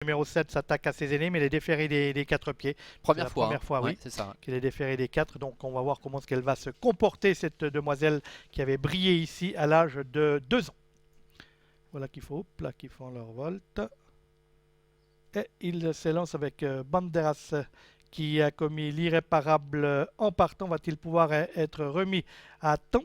Numéro 7 s'attaque à ses aînés, mais il est déféré des 4 pieds. C'est la Première fois, ouais, oui, c'est ça. qu'il est déféré des 4. Donc on va voir comment est-ce qu'elle va se comporter, cette demoiselle qui avait brillé ici à l'âge de 2 ans. Voilà qu'il faut, là, qui font leur volte. Et il s'élance avec Banderas qui a commis l'irréparable en partant. Va-t-il pouvoir être remis à temps?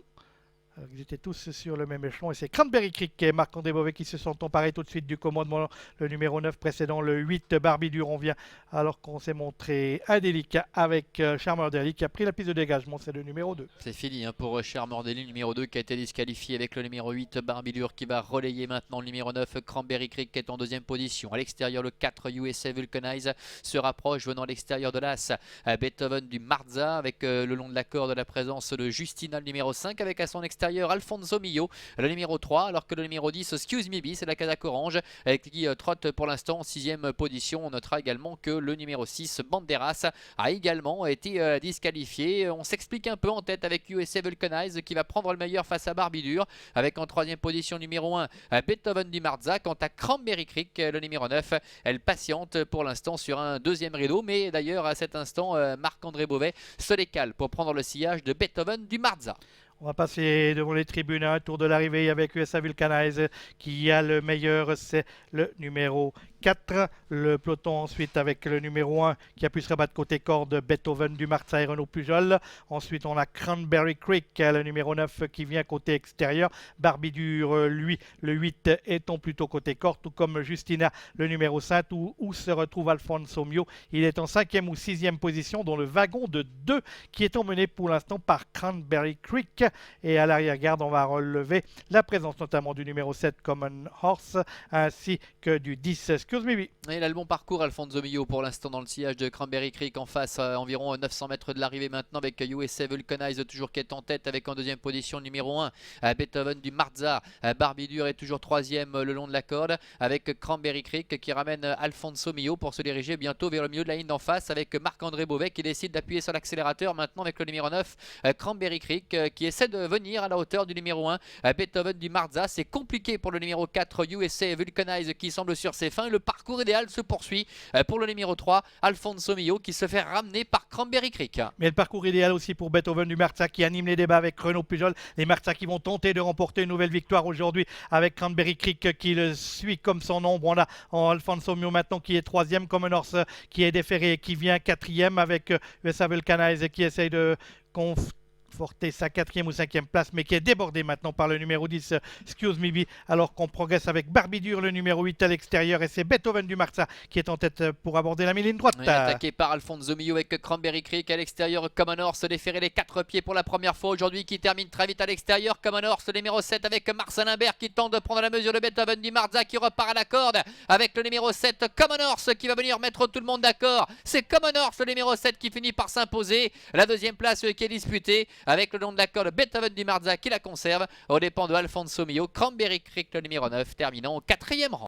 Alors, ils étaient tous sur le même échelon et c'est Cranberry Creek et Marc-André Beauvais qui se sont emparés tout de suite du commandement. Le numéro 9 précédent, le 8 Barbidur, on vient alors qu'on s'est montré indélicat avec Charmer Daly qui a pris la piste de dégagement, c'est le numéro 2. C'est fini pour Charmer Daly, numéro 2 qui a été disqualifié avec le numéro 8 Barbidur qui va relayer maintenant le numéro 9 Cranberry Creek qui est en deuxième position. À l'extérieur, le 4 USA Vulcanize se rapproche venant à l'extérieur de l'As Beethoven du Marza avec le long de la corde la présence de Justina, le numéro 5 avec à son extérieur Alfonso Millo, le numéro 3, alors que le numéro 10 Excuse Me Be, c'est la Casaque Orange qui trotte pour l'instant en 6ème position. On notera également que le numéro 6 Banderas a également été disqualifié. On s'explique un peu en tête avec USA Vulcanize qui va prendre le meilleur face à Barbidur avec en 3ème position numéro 1 Beethoven du Marza. Quant à Cranberry Creek, le numéro 9, elle patiente pour l'instant sur un 2ème rideau, mais d'ailleurs à cet instant Marc-André Beauvais se décale pour prendre le sillage de Beethoven du Marza. On va passer devant les tribunes à un tour de l'arrivée avec USA Vulcanize qui a le meilleur, c'est le numéro 4. Le peloton ensuite avec le numéro 1 qui a pu se rabattre côté corde, Beethoven du Marza et Renaud Pujol. Ensuite on a Cranberry Creek, le numéro 9 qui vient côté extérieur. Barbidur, lui, le 8 étant plutôt côté corde, tout comme Justina, le numéro 5, où se retrouve Alfonso Mio. Il est en 5e ou 6e position dans le wagon de 2 qui est emmené pour l'instant par Cranberry Creek. Et à l'arrière-garde, on va relever la présence notamment du numéro 7 Common Horse ainsi que du 10 Excuse Me Be. Et il a le bon parcours Alfonso Millo pour l'instant dans le sillage de Cranberry Creek en face, environ 900 mètres de l'arrivée maintenant avec USA Vulcanize toujours qui est en tête avec en deuxième position numéro 1 Beethoven du Marza. Barbidur est toujours 3ème le long de la corde avec Cranberry Creek qui ramène Alfonso Millo pour se diriger bientôt vers le milieu de la ligne d'en face avec Marc-André Beauvais qui décide d'appuyer sur l'accélérateur maintenant avec le numéro 9 Cranberry Creek qui essaie de venir à la hauteur du numéro 1 Beethoven du Marza. C'est compliqué pour le numéro 4 USA Vulcanize qui semble sur ses fins. Le parcours idéal se poursuit pour le numéro 3 Alfonso Millo qui se fait ramener par Cranberry Creek. Mais le parcours idéal aussi pour Beethoven du Marza qui anime les débats avec Renaud Pujol. Les Marza qui vont tenter de remporter une nouvelle victoire aujourd'hui avec Cranberry Creek qui le suit comme son ombre. On a Alfonso Millo maintenant qui est 3ème, Common Horse qui est déféré et qui vient 4ème avec USA Vulcanize qui essaye de conforter sa 4ème ou 5ème place, mais qui est débordé maintenant par le numéro 10 Excuse Me Be, alors qu'on progresse avec Barbidur, le numéro 8 à l'extérieur, et c'est Beethoven du Marza qui est en tête pour aborder la ligne droite. Oui, attaqué par Alfonso Millo avec Cranberry Creek à l'extérieur. Common Horse déféré les 4 pieds pour la première fois aujourd'hui qui termine très vite à l'extérieur. Common Horse, le numéro 7 avec Marcel Imbert qui tente de prendre la mesure de Beethoven du Marza qui repart à la corde avec le numéro 7 Common Horse qui va venir mettre tout le monde d'accord. C'est Common Horse, le numéro 7 qui finit par s'imposer. La deuxième place qui est disputée avec le long de la corde Beethoven du Marza qui la conserve aux dépens de Alfonso Millo. Cranberry Creek, le numéro 9, terminant au 4ème rang.